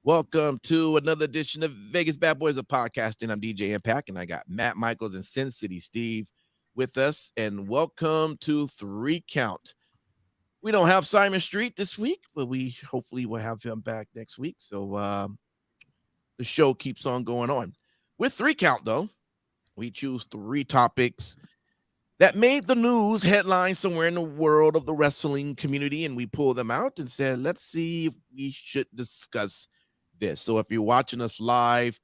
Welcome to another edition of Vegas Bad Boys of Podcasting. I'm DJ Impact, and I got Matt Michaels and Sin City Steve with us. And welcome to Three Count. We don't have Simon Street this week, but we hopefully will have him back next week. So the show keeps on going on. With Three Count, though, we choose three topics that made the news headlines somewhere in the world of the wrestling community, and we pulled them out and said, let's see if we should discuss this. So if you're watching us live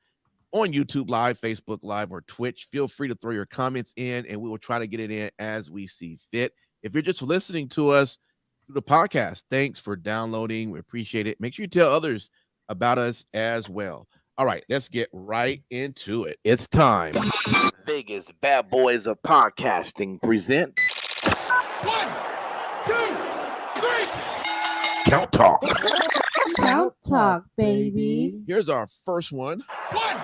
on YouTube Live, Facebook Live, or Twitch, feel free to throw your comments in, and we will try to get it in as we see fit. If you're just listening to us through the podcast, thanks for downloading. We appreciate it. Make sure you tell others about us as well. All right, let's get right into it. It's time. Vegas Bad Boys of Podcasting present 1, 2, 3. Count Talk. Count Talk, baby. Here's our first one 1.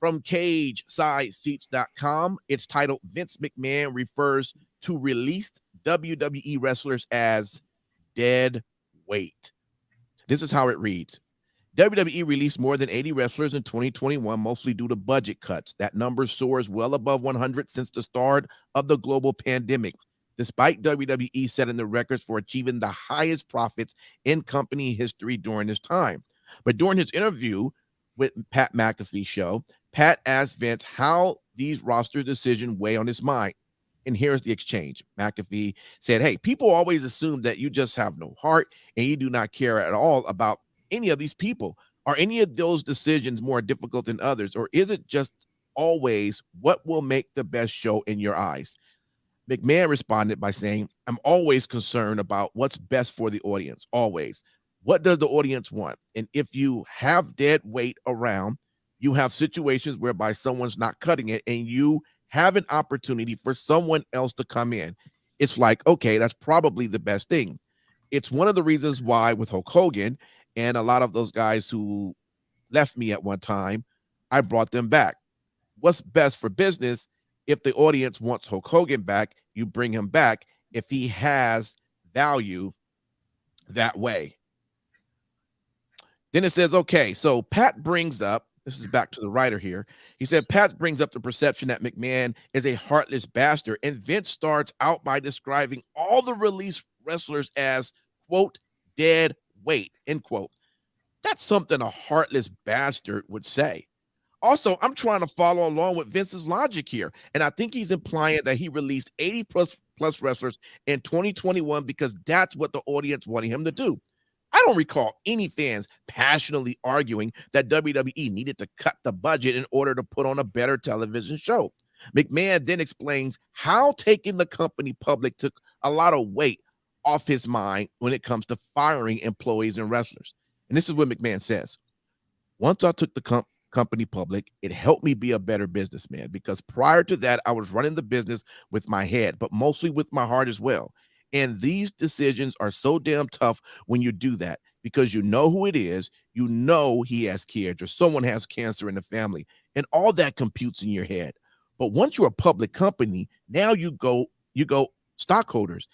from CageSideSeats.com. It's titled Vince McMahon refers to released WWE wrestlers as dead weight. This is how it reads. WWE released more than 80 wrestlers in 2021, mostly due to budget cuts. That number soars well above 100 since the start of the global pandemic, despite WWE setting the records for achieving the highest profits in company history during this time. But during his interview with Pat McAfee's show, Pat asked Vince how these roster decisions weigh on his mind. And here's the exchange. McAfee said, hey, people always assume that you just have no heart and you do not care at all about any of these people. Are any of those decisions more difficult than others, or is it just always what will make the best show in your eyes? McMahon responded by saying, I'm always concerned about what's best for the audience, always. What does the audience want? And if you have dead weight around, you have situations whereby someone's not cutting it and you have an opportunity for someone else to come in. It's like, okay, that's probably the best thing. It's one of the reasons why with Hulk Hogan and a lot of those guys who left me at one time, I brought them back. What's best for business? If the audience wants Hulk Hogan back, you bring him back if he has value that way. Then it says, okay, so Pat brings up, this is back to the writer here. He said, Pat brings up the perception that McMahon is a heartless bastard, and Vince starts out by describing all the released wrestlers as, quote, dead weight, end quote. That's something a heartless bastard would say. Also, I'm trying to follow along with Vince's logic here, and I think he's implying that he released 80 plus wrestlers in 2021 because that's what the audience wanted him to do. I don't recall any fans passionately arguing that WWE needed to cut the budget in order to put on a better television show. McMahon then explains how taking the company public took a lot of weight off his mind when it comes to firing employees and wrestlers. And this is what McMahon says. Once I took the company public, it helped me be a better businessman because prior to that, I was running the business with my head, but mostly with my heart as well. And these decisions are so damn tough when you do that because you know who it is, you know he has kids or someone has cancer in the family, and all that computes in your head. But once you're a public company, now you go stockholders.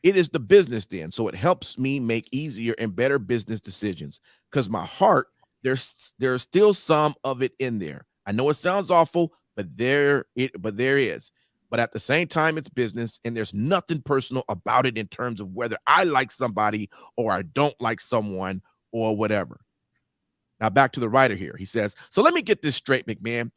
It is the business then, so it helps me make easier and better business decisions because my heart, there's still some of it in there. I know it sounds awful, but there is. But at the same time, it's business, and there's nothing personal about it in terms of whether I like somebody or I don't like someone or whatever. Now back to the writer here. He says, so let me get this straight, McMahon.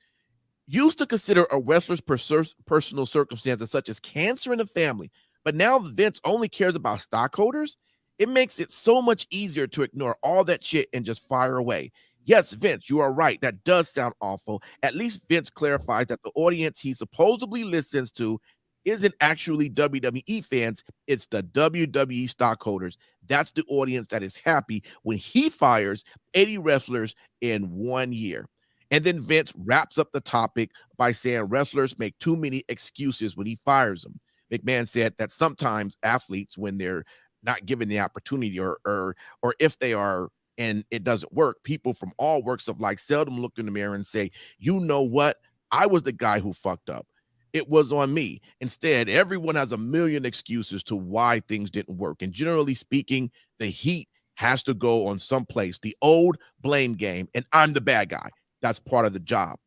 Used to consider a wrestler's personal circumstances such as cancer in the family, but now Vince only cares about stockholders. It makes it so much easier to ignore all that shit and just fire away. Yes, Vince, you are right. That does sound awful. At least Vince clarifies that the audience he supposedly listens to isn't actually WWE fans. It's the WWE stockholders. That's the audience that is happy when he fires 80 wrestlers in 1 year. And then Vince wraps up the topic by saying wrestlers make too many excuses when he fires them. McMahon said that sometimes athletes, when they're not given the opportunity or if they are and it doesn't work, people from all walks of life seldom look in the mirror and say, you know what? I was the guy who fucked up. It was on me. Instead, everyone has a million excuses to why things didn't work. And generally speaking, the heat has to go on someplace. The old blame game, and I'm the bad guy. That's part of the job.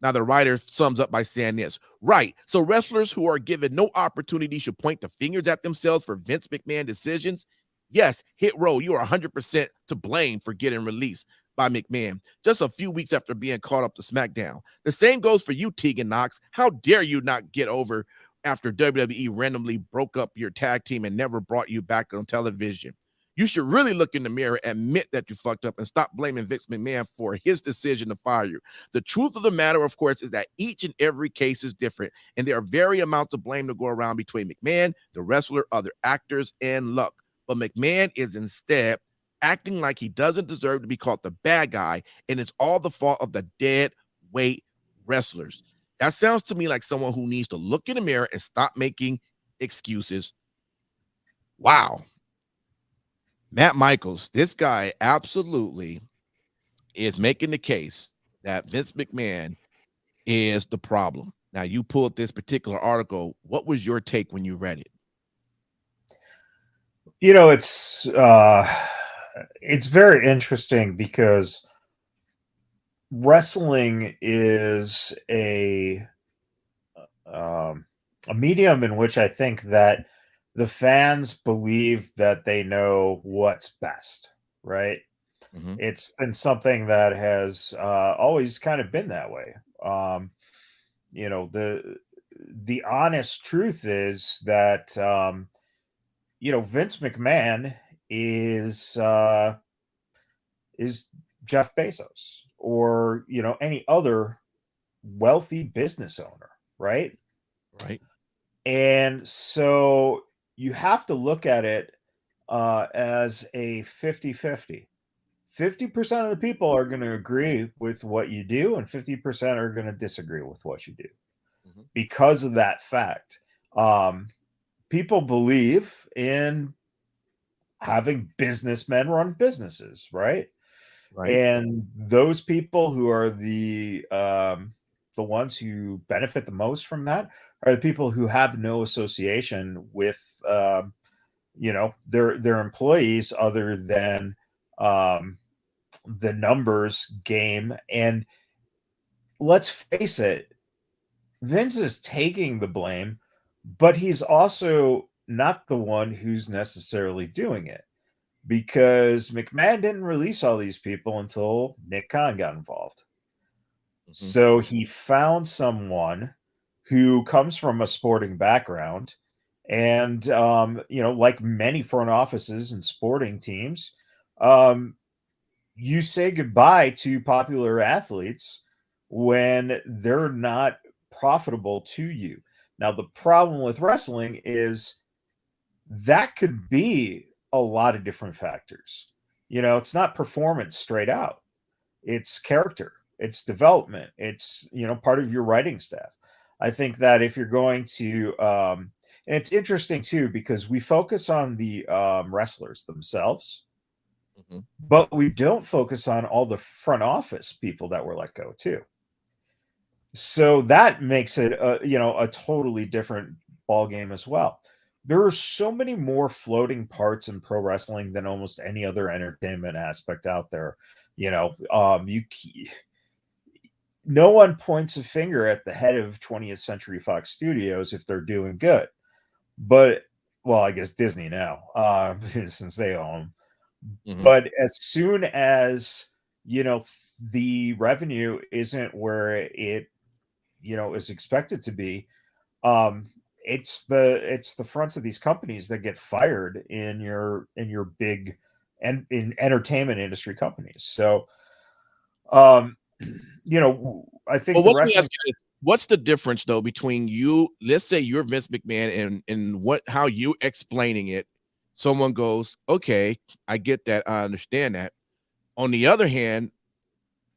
Now, the writer sums up by saying this, right? So wrestlers who are given no opportunity should point the fingers at themselves for Vince McMahon decisions. Yes, Hit Row, you are 100% to blame for getting released by McMahon just a few weeks after being caught up to SmackDown. The same goes for you, Tegan Knox. How dare you not get over after WWE randomly broke up your tag team and never brought you back on television? You should really look in the mirror, admit that you fucked up, and stop blaming Vince McMahon for his decision to fire you. The truth of the matter, of course, is that each and every case is different, and there are varying amounts of blame to go around between McMahon, the wrestler, other actors, and luck. But McMahon is instead acting like he doesn't deserve to be called the bad guy, and it's all the fault of the dead weight wrestlers. That sounds to me like someone who needs to look in the mirror and stop making excuses. Wow. Matt Michaels, this guy absolutely is making the case that Vince McMahon is the problem. Now, you pulled this particular article. What was your take when you read it? You know, it's very interesting because wrestling is a medium in which I think that the fans believe that they know what's best, right? Mm-hmm. It's been something that has always kind of been that way. You know, the honest truth is that you know, Vince McMahon is Jeff Bezos or, you know, any other wealthy business owner, right? Right. And so you have to look at it as a 50-50. 50% of the people are going to agree with what you do, and 50% are going to disagree with what you do. Mm-hmm. Because of that fact, people believe in having businessmen run businesses, right? Right. And those people who are the ones who benefit the most from that are the people who have no association with you know, their employees other than the numbers game. And let's face it, Vince is taking the blame, but he's also not the one who's necessarily doing it, because McMahon didn't release all these people until Nick Khan got involved. Mm-hmm. So he found someone who comes from a sporting background, and you know, like many front offices and sporting teams, you say goodbye to popular athletes when they're not profitable to you. Now, the problem with wrestling is that could be a lot of different factors. You know, it's not performance straight out. It's character, it's development, it's, you know, part of your writing staff. I think that if you're going to and it's interesting too, because we focus on the wrestlers themselves, Mm-hmm. but we don't focus on all the front office people that were let go too. So that makes it you know, a totally different ball game as well. There are so many more floating parts in pro wrestling than almost any other entertainment aspect out there. You know, no one points a finger at the head of 20th Century Fox Studios if they're doing good. But, well, I guess Disney now, since they own them. Mm-hmm. But as soon as, you know, the revenue isn't where it, you know, is expected to be, it's the fronts of these companies that get fired in your big and in entertainment industry companies. So, you know, I think Well, the let me wrestling. ask you this. What's the difference though between you, let's say you're Vince McMahon, and what how you explaining it? Someone goes, okay, I get that, I understand that. On the other hand,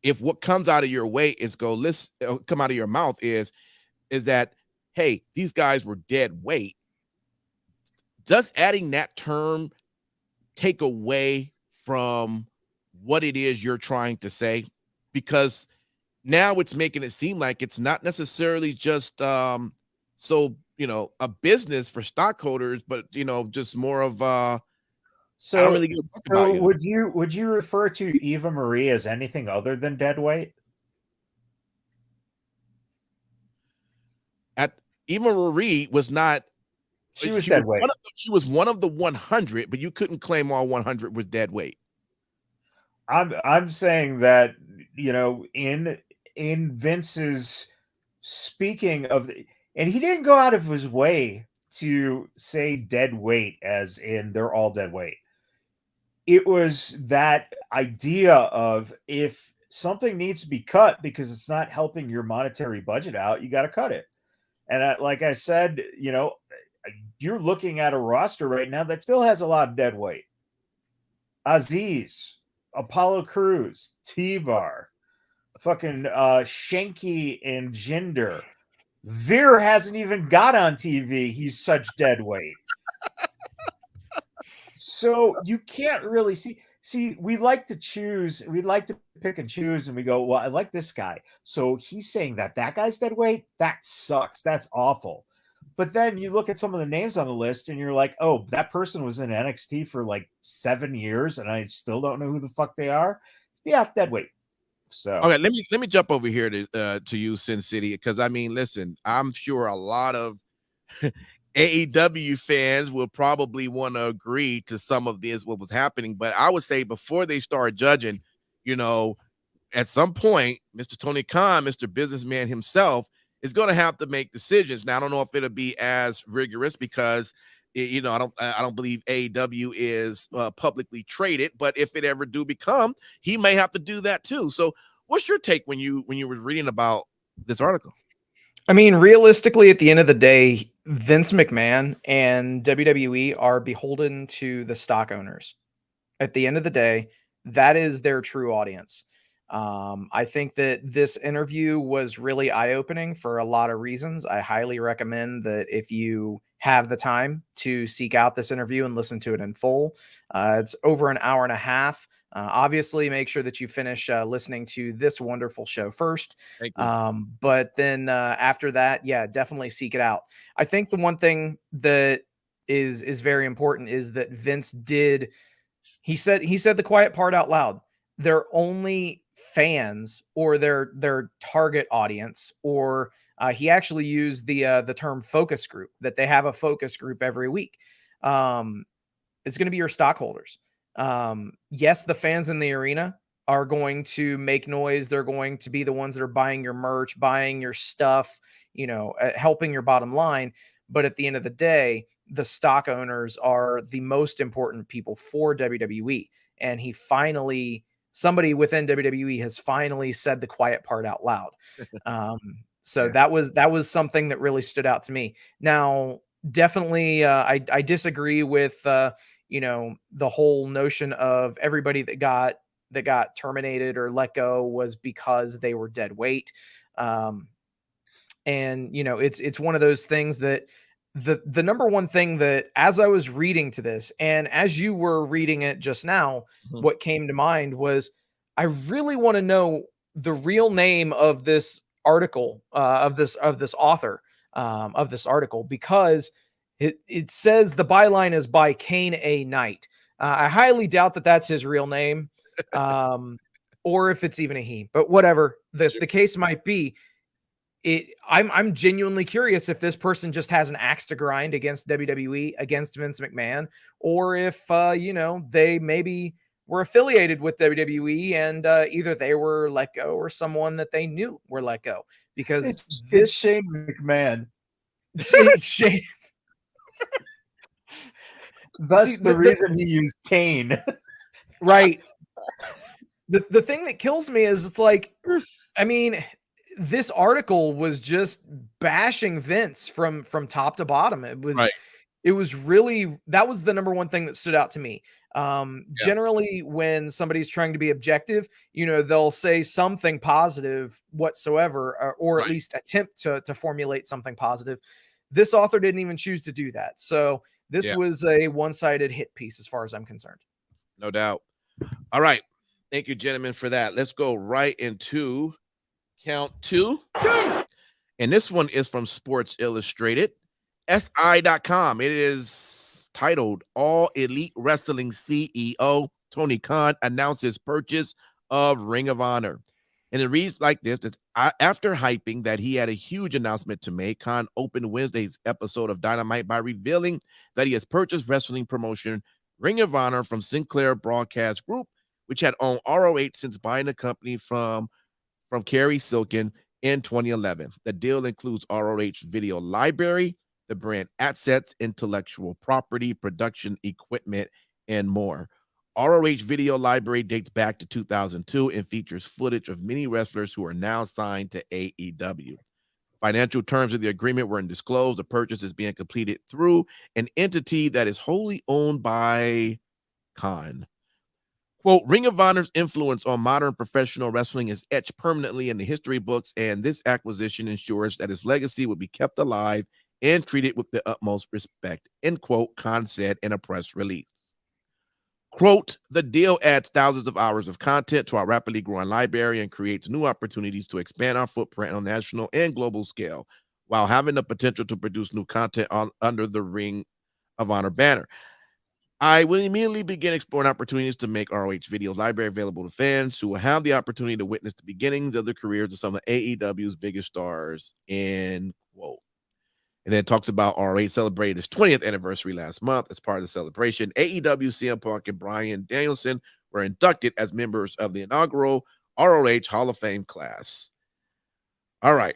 if what comes out of your way is come out of your mouth is that, hey, these guys were dead weight, does adding that term take away from what it is you're trying to say? Because now it's making it seem like it's not necessarily just so, you know, a business for stockholders, but, you know, just more of I don't So, really give a fuck about you. would you refer to Eva Marie as anything other than dead weight? At Eva Marie was not. She was dead weight. She was one of the 100, but you couldn't claim all 100 was dead weight. I'm saying that, you know, in Vince's speaking of and he didn't go out of his way to say dead weight as in they're all dead weight. It was that idea of if something needs to be cut because it's not helping your monetary budget out, you got to cut it. And like I said, you know, you're looking at a roster right now that still has a lot of dead weight. Aziz, Apollo Crews, T-Bar, fucking Shanky and Jinder. Veer hasn't even got on TV. He's such dead weight. So you can't really see, we like to choose, we like to pick and choose, and we go, well, I like this guy. So he's saying that guy's dead weight. That sucks. That's awful. But then you look at some of the names on the list and you're like, oh, that person was in NXT for like 7 years and I still don't know who the fuck they are. Yeah, dead weight. So okay, let me jump over here to you, Sin City, because I mean, listen, I'm sure a lot of AEW fans will probably want to agree to some of this what was happening, but I would say before they start judging, you know, at some point, Mr. Tony Khan, Mr. Businessman himself, is going to have to make decisions. Now, I don't know if it'll be as rigorous because, you know, I don't believe AEW is publicly traded, but if it ever do become, he may have to do that too. So, what's your take when you were reading about this article? I mean, realistically, at the end of the day, Vince McMahon and WWE are beholden to the stock owners. At the end of the day, that is their true audience. I think that this interview was really eye-opening for a lot of reasons. I highly recommend that if you have the time to seek out this interview and listen to it in full. It's over an hour and a half. Obviously, make sure that you finish listening to this wonderful show first. Thank you. But then after that, yeah, definitely seek it out. I think the one thing that is very important is that Vince did. He said the quiet part out loud. They're only fans or their target audience, or he actually used the term focus group, that they have a focus group every week. It's going to be your stockholders. Yes, the fans in the arena are going to make noise. They're going to be the ones that are buying your merch, buying your stuff, you know, helping your bottom line. But at the end of the day, the stock owners are the most important people for WWE. And somebody within WWE has finally said the quiet part out loud. So yeah. that was something that really stood out to me. Now, definitely, I disagree with, you know, the whole notion of everybody that got terminated or let go was because they were dead weight. And, you know, it's one of those things that the number one thing that, as I was reading to this and as you were reading it just now, what came to mind was I really want to know the real name of this article, of this author of this article, because it says the byline is by Kane A. Knight. I highly doubt that that's his real name, or if it's even a he, but whatever the case might be. I'm genuinely curious if this person just has an axe to grind against WWE, against Vince McMahon, or if, you know, they maybe were affiliated with WWE and either they were let go or someone that they knew were let go. Because it's Shane McMahon. Shane. That's the reason he used Kane. Right. The thing that kills me is it's like, I mean, this article was just bashing Vince from top to bottom. It was, right. It was really, that was the number one thing that stood out to me. Generally, when somebody's trying to be objective, you know, they'll say something positive whatsoever, or at least attempt to formulate something positive. This author didn't even choose to do that. So this was a one-sided hit piece as far as I'm concerned. No doubt. All right. Thank you, gentlemen, for that. Let's go right into count two. And this one is from Sports Illustrated, SI.com. It is titled All Elite Wrestling CEO Tony Khan announces purchase of Ring of Honor. And it reads like this: after hyping that he had a huge announcement to make, Khan opened Wednesday's episode of Dynamite by revealing that he has purchased wrestling promotion Ring of Honor from Sinclair Broadcast Group, which had owned ROH since buying the company from Kerry Silkin in 2011. The deal includes ROH video library, the brand assets, intellectual property, production equipment, and more. ROH video library dates back to 2002 and features footage of many wrestlers who are now signed to AEW. Financial terms of the agreement weren't disclosed. The purchase is being completed through an entity that is wholly owned by Khan. Quote, Ring of Honor's influence on modern professional wrestling is etched permanently in the history books, and this acquisition ensures that his legacy will be kept alive and treated with the utmost respect, end quote, Khan said in a press release. Quote, the deal adds thousands of hours of content to our rapidly growing library and creates new opportunities to expand our footprint on national and global scale, while having the potential to produce new content under the Ring of Honor banner. I will immediately begin exploring opportunities to make ROH Video Library available to fans who will have the opportunity to witness the beginnings of the careers of some of AEW's biggest stars, end quote. And then it talks about ROH celebrated its 20th anniversary last month. As part of the celebration, AEW, CM Punk, and Bryan Danielson were inducted as members of the inaugural ROH Hall of Fame class. All right.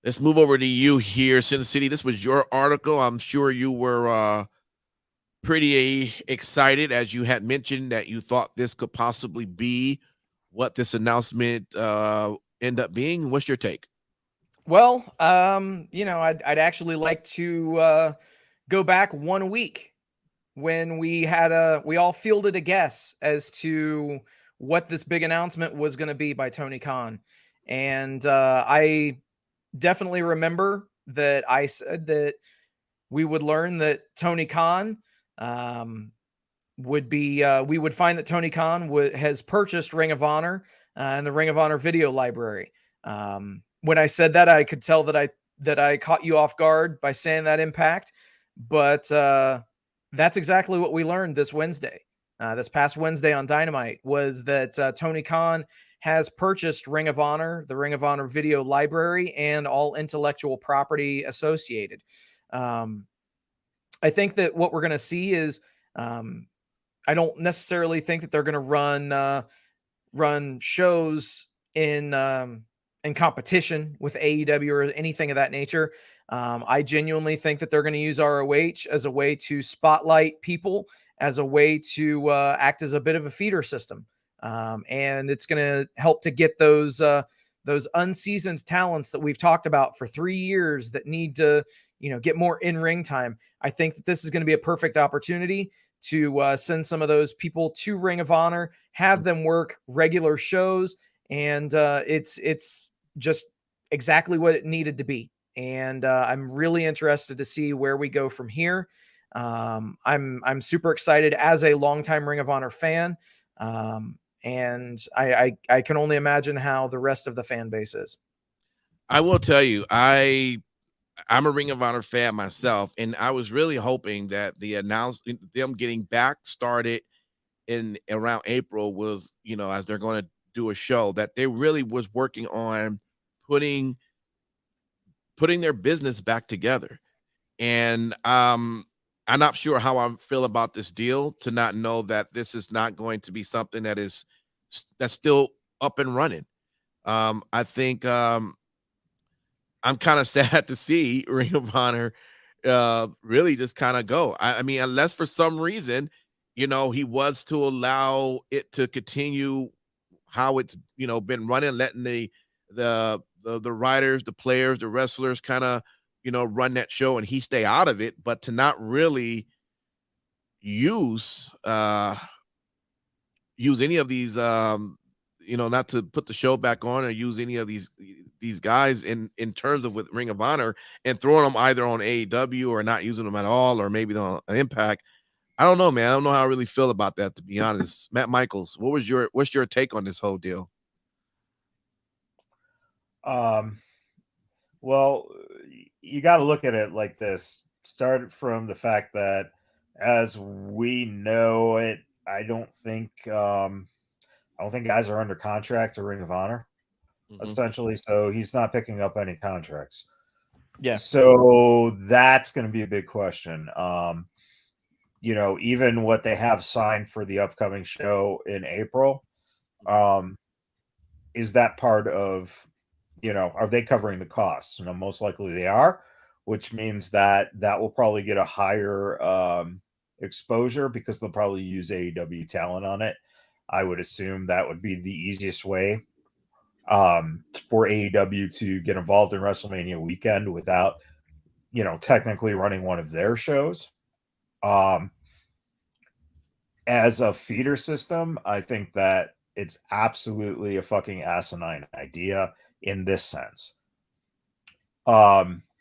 Let's move over to you here, Sin City. This was your article. I'm sure you were pretty excited, as you had mentioned that you thought this could possibly be what this announcement end up being. What's your take? Well, I'd actually like to go back 1 week when we all fielded a guess as to what this big announcement was going to be by Tony Khan. And I definitely remember that I said that we would learn that Tony Khan we would find that Tony Khan has purchased Ring of Honor and the Ring of Honor video library. When I said that, I could tell that I caught you off guard by saying that, Impact, but that's exactly what we learned this Wednesday. This past Wednesday on Dynamite was that Tony Khan has purchased Ring of Honor, the Ring of Honor video library, and all intellectual property associated. I think that what we're going to see is I don't necessarily think that they're going to run shows in competition with AEW or anything of that nature. I genuinely think that they're going to use ROH as a way to spotlight people, as a way to act as a bit of a feeder system. And it's going to help to get those unseasoned talents that we've talked about for 3 years that need to, get more in-ring time. I think that this is going to be a perfect opportunity to send some of those people to Ring of Honor, have them work regular shows, and it's just exactly what it needed to be. And I'm really interested to see where we go from here. I'm super excited as a longtime Ring of Honor fan. And I can only imagine how the rest of the fan base is. I will tell you, I'm a Ring of Honor fan myself, and I was really hoping that the announcement, them getting back started in around April was, as they're going to do a show, that they really was working on putting their business back together. And I'm not sure how I feel about this deal, to not know that this is not going to be something that's still up and running. I think I'm kind of sad to see Ring of Honor really just kind of go. I mean, unless for some reason, he was to allow it to continue how it's, been running, letting the writers, the players, the wrestlers kind of, run that show and he stay out of it, but to not really use any of these, not to put the show back on or use any of these guys in terms of with Ring of Honor, and throwing them either on AEW or not using them at all, or maybe on Impact. I don't know, man. I don't know how I really feel about that, to be honest. Matt Michaels, what's your take on this whole deal? Well, you got to look at it like this. start from the fact that, as we know it, I don't think guys are under contract to Ring of Honor, essentially. So he's not picking up any contracts. Yeah. So that's going to be a big question. Even what they have signed for the upcoming show in April, is that part of, are they covering the costs? Most likely they are, which means that will probably get a higher exposure because they'll probably use AEW talent on it. I would assume that would be the easiest way for AEW to get involved in WrestleMania weekend without, technically running one of their shows. As a feeder system, I think that it's absolutely a fucking asinine idea in this sense. ROH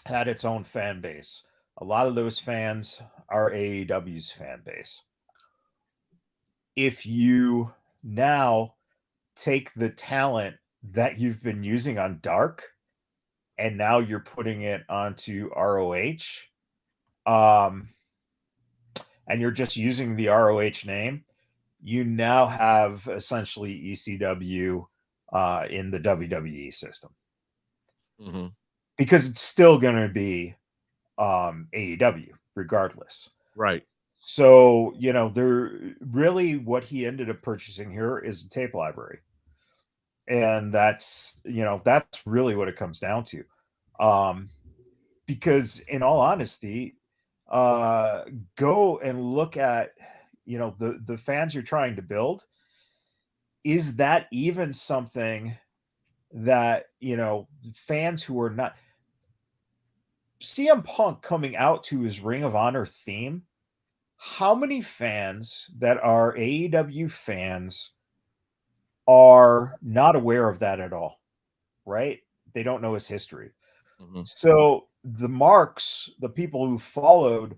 had its own fan base. A lot of those fans are AEW's fan base. If you now take the talent that you've been using on Dark and now you're putting it onto ROH, and you're just using the ROH name, you now have essentially ECW in the WWE system. Because it's still going to be AEW regardless. Right. So, what he ended up purchasing here is a tape library. And that's really what it comes down to. Because in all honesty, go and look at, the fans you're trying to build. Is that even something that, fans who are not CM Punk coming out to his Ring of Honor theme? How many fans that are AEW fans are not aware of that at all? Right? They don't know his history. So the marks, the people who followed,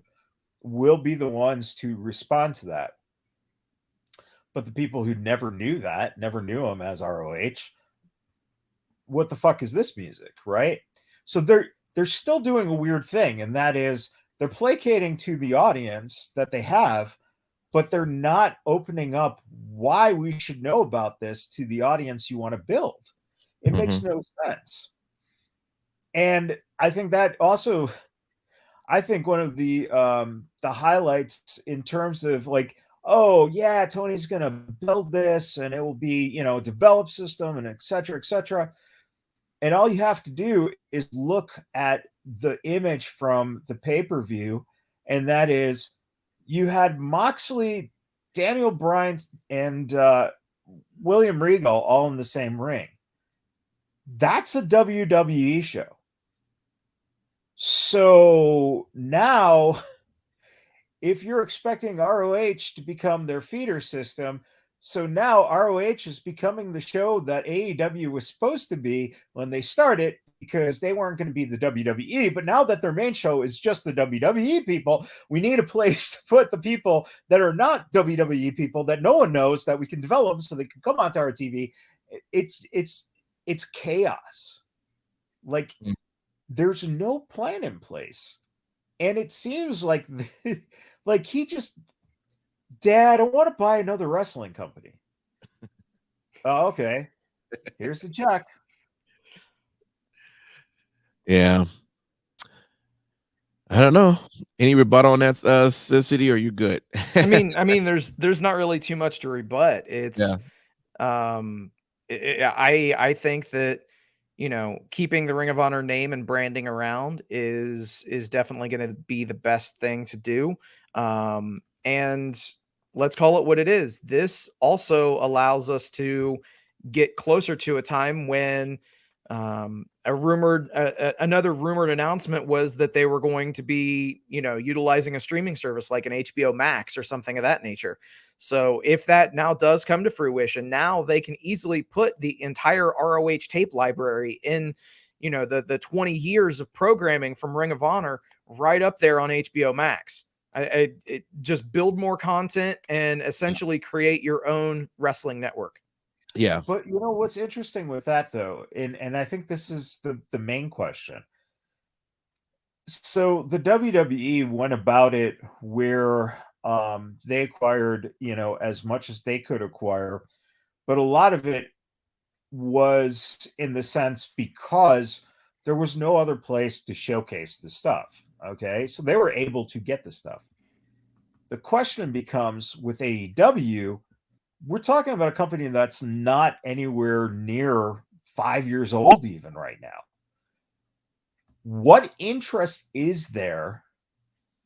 will be the ones to respond to that. But the people who never knew him as ROH, what the fuck is this music, right? So they're still doing a weird thing, and that is they're placating to the audience that they have, but they're not opening up why we should know about this to the audience you want to build. It makes no sense. And I think that also, one of the highlights in terms of like, oh yeah, Tony's going to build this and it will be, a developed system and et cetera, et cetera. And all you have to do is look at the image from the pay-per-view. And that is, you had Moxley, Daniel Bryan, and William Regal all in the same ring. That's a WWE show. So now, if you're expecting ROH to become their feeder system, so now ROH is becoming the show that AEW was supposed to be when they started, because they weren't going to be the WWE. But now that their main show is just the WWE people, we need a place to put the people that are not WWE people that no one knows, that we can develop so they can come onto our TV. It's chaos. Like, there's no plan in place. And it seems like like he just, Dad, I want to buy another wrestling company. Oh, okay. Here's the check. Yeah. I don't know. Any rebuttal on that, City? Or are you good? I mean, there's not really too much to rebut. It's, I think that, keeping the Ring of Honor name and branding around is definitely going to be the best thing to do. And let's call it what it is. This also allows us to get closer to a time when another rumored announcement was that they were going to be, utilizing a streaming service like an HBO Max or something of that nature. So if that now does come to fruition, now they can easily put the entire ROH tape library in, the 20 years of programming from Ring of Honor right up there on HBO Max. It just build more content and essentially create your own wrestling network. Yeah. But you know what's interesting with that though, and I think this is the main question. So the WWE went about it where they acquired, you know, as much as they could acquire, but a lot of it was in the sense because there was no other place to showcase the stuff. Okay. So they were able to get the stuff. The question becomes with AEW, we're talking about a company that's not anywhere near 5 years old, even right now. What interest is there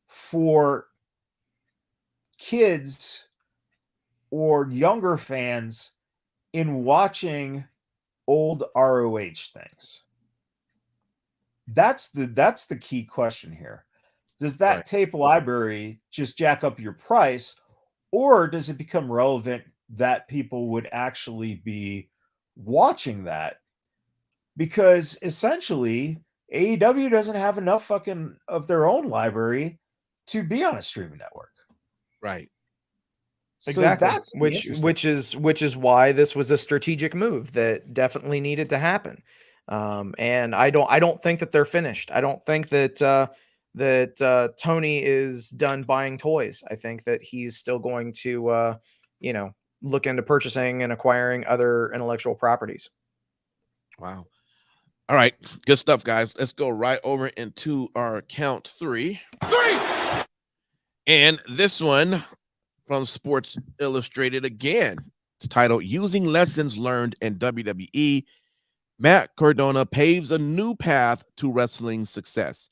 for kids or younger fans in watching old ROH things? That's the key question here. Does that Right. tape library just jack up your price, or does it become relevant that people would actually be watching that? Because essentially AEW doesn't have enough fucking of their own library to be on a streaming network. Right. So Exactly. that's the interesting. Which is why this was a strategic move that definitely needed to happen. And I don't think that they're finished. I don't think that Tony is done buying toys. I think that he's still going to you know, look into purchasing and acquiring other intellectual properties. Wow. All right. Good stuff, guys. Let's go right over into our count three. And this one from Sports Illustrated again. It's titled Using Lessons Learned in WWE. Matt Cardona paves a new path to wrestling success.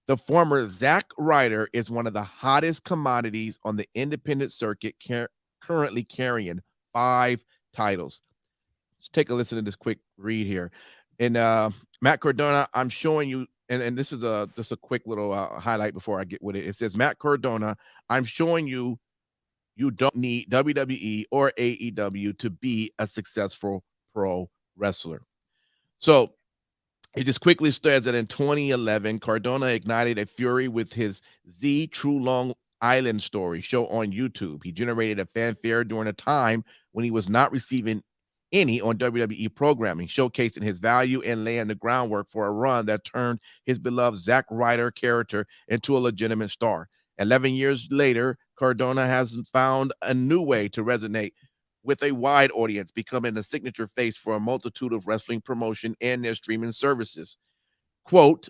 The former Zack Ryder is one of the hottest commodities on the independent circuit, currently carrying 5 titles. Let's take a listen to this quick read here. And Matt Cardona, I'm showing you, and this is just a quick little highlight before I get with it. It says, Matt Cardona, I'm showing you you don't need WWE or AEW to be a successful pro wrestler. So it just quickly says that in 2011, Cardona ignited a fury with his Z True Long Island story show on YouTube. He generated a fanfare during a time when he was not receiving any on WWE programming, showcasing his value and laying the groundwork for a run that turned his beloved Zack Ryder character into a legitimate star. 11 years later, Cardona has found a new way to resonate with a wide audience, becoming the signature face for a multitude of wrestling promotion and their streaming services. Quote,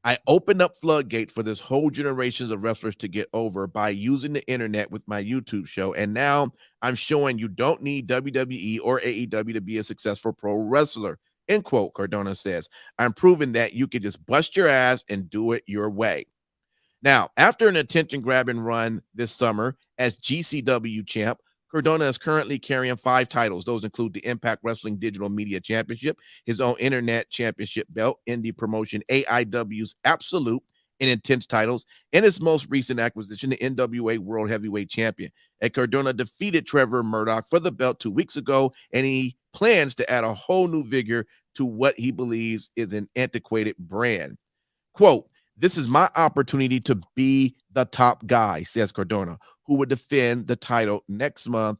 I opened up floodgates for this whole generations of wrestlers to get over by using the internet with my YouTube show. And now I'm showing you don't need WWE or AEW to be a successful pro wrestler. End quote, Cardona says. I'm proving that you can just bust your ass and do it your way. Now, after an attention-grabbing run this summer as GCW champ, Cardona is currently carrying 5 titles. Those include the Impact Wrestling Digital Media Championship, his own Internet Championship belt, indie promotion AIW's Absolute and Intense titles, and his most recent acquisition, the NWA World Heavyweight Champion. And Cardona defeated Trevor Murdoch for the belt 2 weeks ago, and he plans to add a whole new vigor to what he believes is an antiquated brand. Quote, this is my opportunity to be the top guy, says Cardona, who would defend the title next month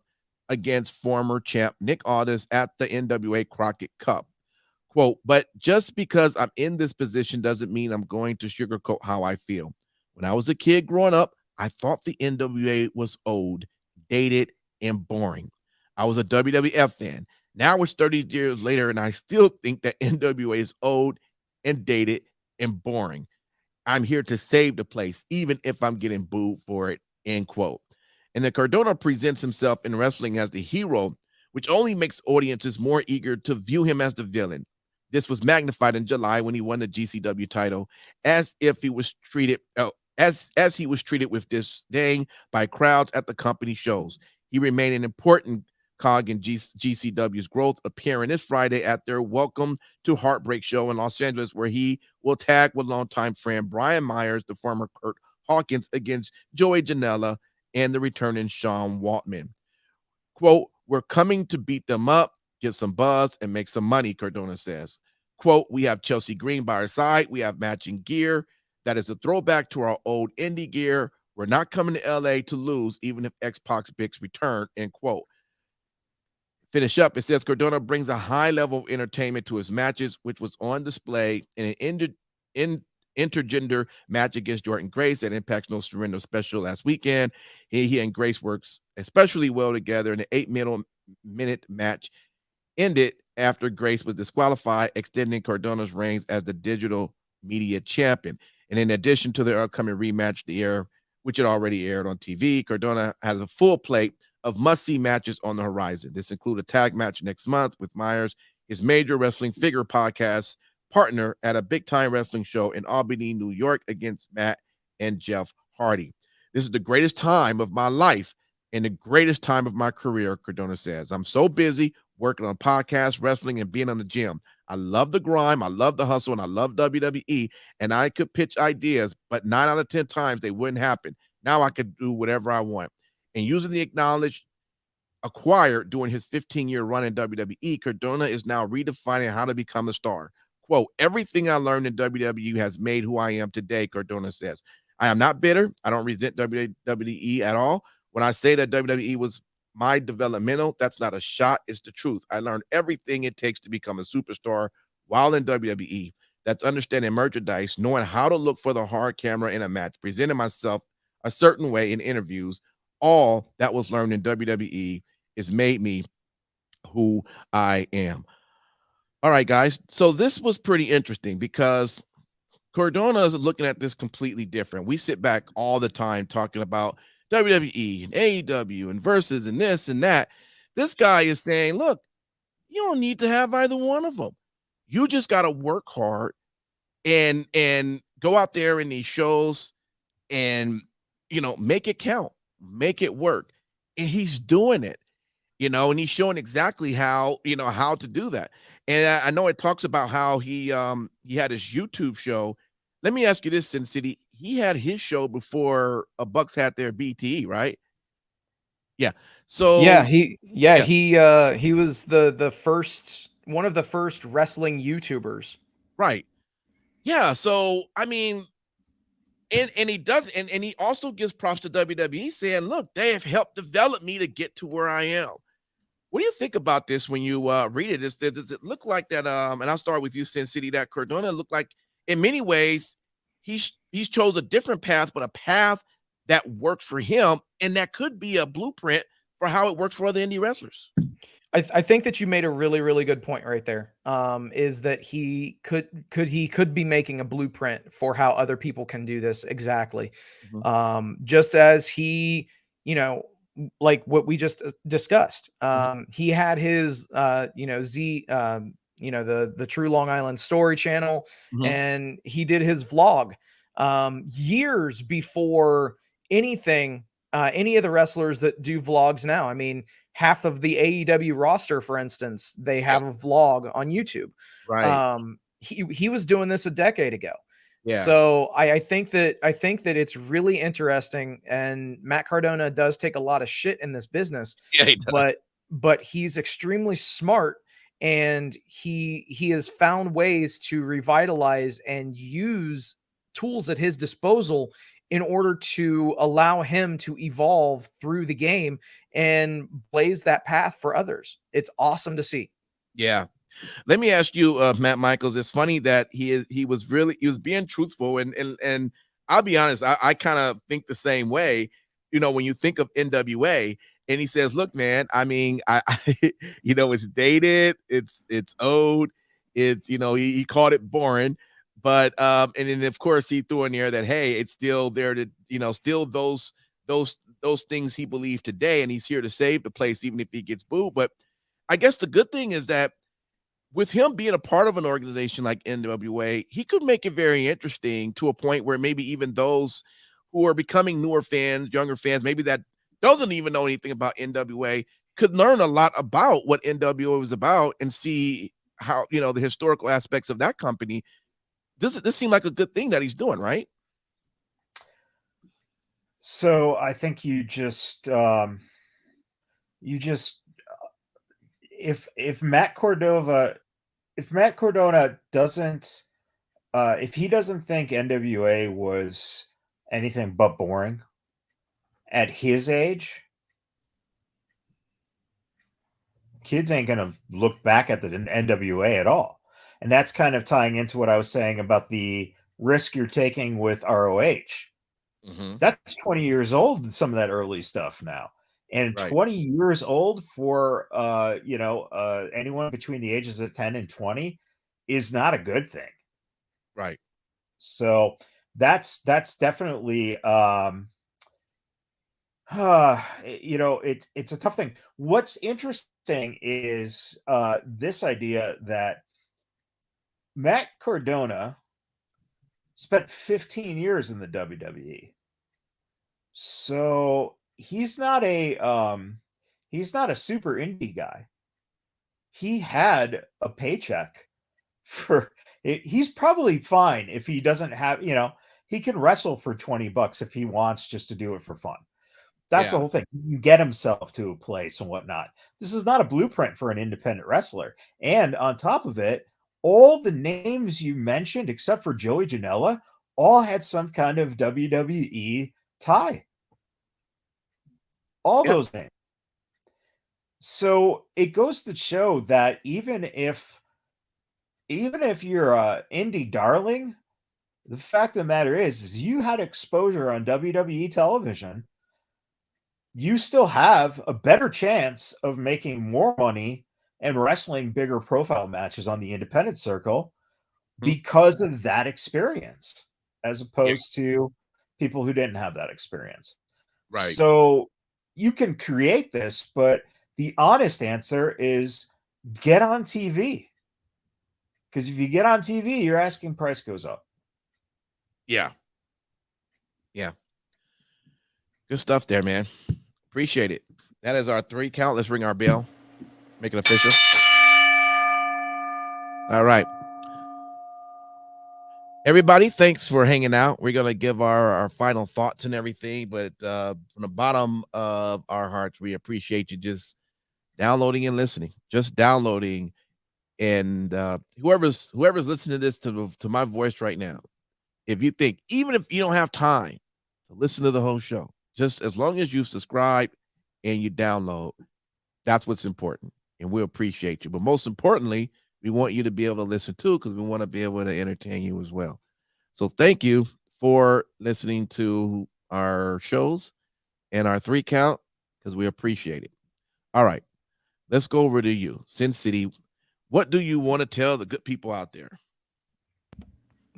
against former champ Nick Aldis at the NWA Crockett Cup. Quote, but just because I'm in this position doesn't mean I'm going to sugarcoat how I feel. When I was a kid growing up, I thought the NWA was old, dated, and boring. I was a WWF fan. Now it's 30 years later, and I still think that NWA is old and dated and boring. I'm here to save the place, even if I'm getting booed for it, end quote. And then Cardona presents himself in wrestling as the hero, which only makes audiences more eager to view him as the villain. This was magnified in July when he won the GCW title, as if he was treated as he was treated with disdain by crowds at the company shows. He remained an important cog in GCW's growth, appearing this Friday at their Welcome to Heartbreak show in Los Angeles, where he will tag with longtime friend Brian Myers, the former Kurt Hawkins, against Joey Janela and the returning Sean Waltman. Quote, we're coming to beat them up, get some buzz, and make some money, Cardona says. Quote, we have Chelsea Green by our side. We have matching gear. That is a throwback to our old indie gear. We're not coming to LA to lose, even if X-Pac's Bix return, end quote. finish up, it says Cardona brings a high level of entertainment to his matches, which was on display in an intergender match against Jordan Grace at Impact's No Surrender special last weekend. He and Grace works especially well together, and the 8-minute match ended after Grace was disqualified, extending Cardona's reigns as the digital media champion. And in addition to their upcoming rematch, which had already aired on TV, Cardona has a full plate of must-see matches on the horizon. This includes a tag match next month with Myers, his Major Wrestling Figure podcast partner, at a big-time wrestling show in Albany, New York, against Matt and Jeff Hardy. This is the greatest time of my life and the greatest time of my career, Cardona says. I'm so busy working on podcasts, wrestling, and being on the gym. I love the grime, I love the hustle, and I love WWE, and I could pitch ideas, but 9 out of 10 times they wouldn't happen. Now I could do whatever I want. And using the knowledge acquired during his 15-year run in WWE, Cardona is now redefining how to become a star. Quote, everything I learned in WWE has made who I am today, Cardona says. I am not bitter. I don't resent WWE at all. When I say that WWE was my developmental, that's not a shot. It's the truth. I learned everything it takes to become a superstar while in WWE. That's understanding merchandise, knowing how to look for the hard camera in a match, presenting myself a certain way in interviews. All that was learned in WWE has made me who I am. All right, guys. So this was pretty interesting because Cardona is looking at this completely different. We sit back all the time talking about WWE and AEW and versus and this and that. This guy is saying, look, you don't need to have either one of them. You just got to work hard and go out there in these shows and, make it count, make it work. And he's doing it, and he's showing exactly how to do that. And I know it talks about how he had his YouTube show. Let me ask you this, Sin City. He had his show before Bucks had their BTE, right? Yeah. So he was the first, one of the first wrestling YouTubers. Right. Yeah. So I mean, and he does, and he also gives props to WWE, saying, look, they have helped develop me to get to where I am. What do you think about this when you read it? Does it look like that? And I'll start with you, Sin City, that Cardona looked like in many ways he's chose a different path, but a path that works for him, and that could be a blueprint for how it works for other indie wrestlers. I think that you made a really, really good point right there. Is that he could be making a blueprint for how other people can do this exactly. Just as he, like what we just discussed. He had his the True Long Island Story channel, and he did his vlog years before anything, any of the wrestlers that do vlogs now. I mean, half of the AEW roster, for instance, they have a vlog on YouTube. Right. He was doing this a decade ago. Yeah. So I think that it's really interesting, and Matt Cardona does take a lot of shit in this business. Yeah, he does. But he's extremely smart, and he has found ways to revitalize and use tools at his disposal in order to allow him to evolve through the game and blaze that path for others. It's awesome to see. Yeah. Let me ask you, Matt Michaels. It's funny that he was being truthful, and I'll be honest, I kind of think the same way. When you think of NWA, and he says, "Look, man, I mean, I it's dated, it's old, it's he called it boring, but and then of course he threw in there that hey, it's still there to still those things he believed today, and he's here to save the place even if he gets booed. But I guess the good thing is that with him being a part of an organization like NWA, he could make it very interesting to a point where maybe even those who are becoming newer fans, younger fans, maybe that doesn't even know anything about NWA, could learn a lot about what NWA was about and see how, the historical aspects of that company. This seemed like a good thing that he's doing, right? So I think if Matt Cardona doesn't if he doesn't think NWA was anything but boring at his age, kids ain't going to look back at the NWA at all. And that's kind of tying into what I was saying about the risk you're taking with ROH. That's 20 years old, some of that early stuff now. And Right. 20 years old for anyone between the ages of 10 and 20 is not a good thing. Right. So that's definitely it's a tough thing. What's interesting is this idea that Matt Cardona spent 15 years in the WWE. So he's not a super indie guy. He had a paycheck for it. He's probably fine if he doesn't have, he can wrestle for $20 if he wants just to do it for fun. That's the whole thing. He can get himself to a place and whatnot. This is not a blueprint for an independent wrestler. And on top of it, all the names you mentioned, except for Joey Janela, all had some kind of WWE tie. All those names. So it goes to show that even if you're a indie darling, the fact of the matter is you had exposure on WWE television. You still have a better chance of making more money and wrestling bigger profile matches on the independent circle because of that experience, as opposed to people who didn't have that experience. Right. So you can create this, but the honest answer is get on TV. Because if you get on TV, your asking price goes up. Yeah. Yeah. Good stuff there, man. Appreciate it. That is our 3 count. Let's ring our bell. Make it official. All right. Everybody, thanks for hanging out. We're going to give our final thoughts and everything, but from the bottom of our hearts, we appreciate you just downloading and listening. Just downloading. And whoever's listening to this to my voice right now, if you think, even if you don't have time to listen to the whole show, just as long as you subscribe and you download, that's what's important. And we appreciate you. But most importantly, we want you to be able to listen too, because we want to be able to entertain you as well. So thank you for listening to our shows and our 3 count, because we appreciate it. All right, let's go over to you, Sin City. What do you want to tell the good people out there?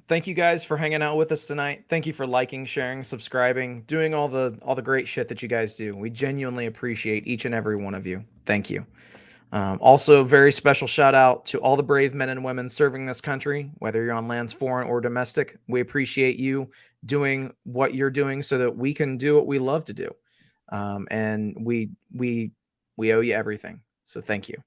Thank you guys for hanging out with us tonight. Thank you for liking, sharing, subscribing, doing all the great shit that you guys do. We genuinely appreciate each and every one of you. Thank you. Also, very special shout out to all the brave men and women serving this country, whether you're on lands foreign or domestic. We appreciate you doing what you're doing so that we can do what we love to do. And we owe you everything. So thank you.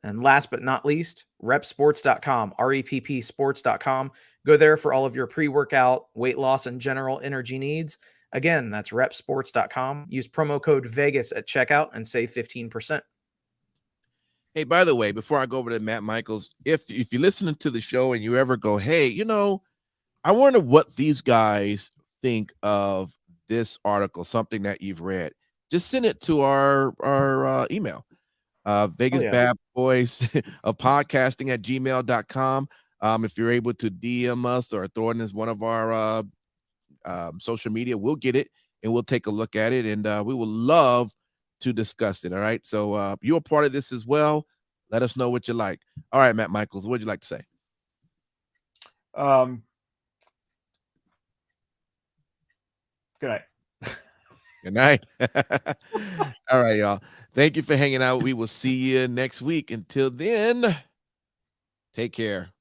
And last but not least, repsports.com, REPP sports.com. Go there for all of your pre-workout, weight loss, and general energy needs. Again, that's repsports.com. Use promo code Vegas at checkout and save 15%. Hey, by the way, before I go over to Matt Michaels, if you're listening to the show and you ever go, hey, I wonder what these guys think of this article, something that you've read, just send it to our email. Vegas BadBoyz of podcasting at gmail.com. If you're able to DM us or throw it in as one of our social media, we'll get it and we'll take a look at it, and we will love to discuss it. All right. So you're a part of this as well. Let us know what you like. All right, Matt Michaels, what would you like to say? Good night. Good night. All right, y'all. Thank you for hanging out. We will see you next week. Until then, take care.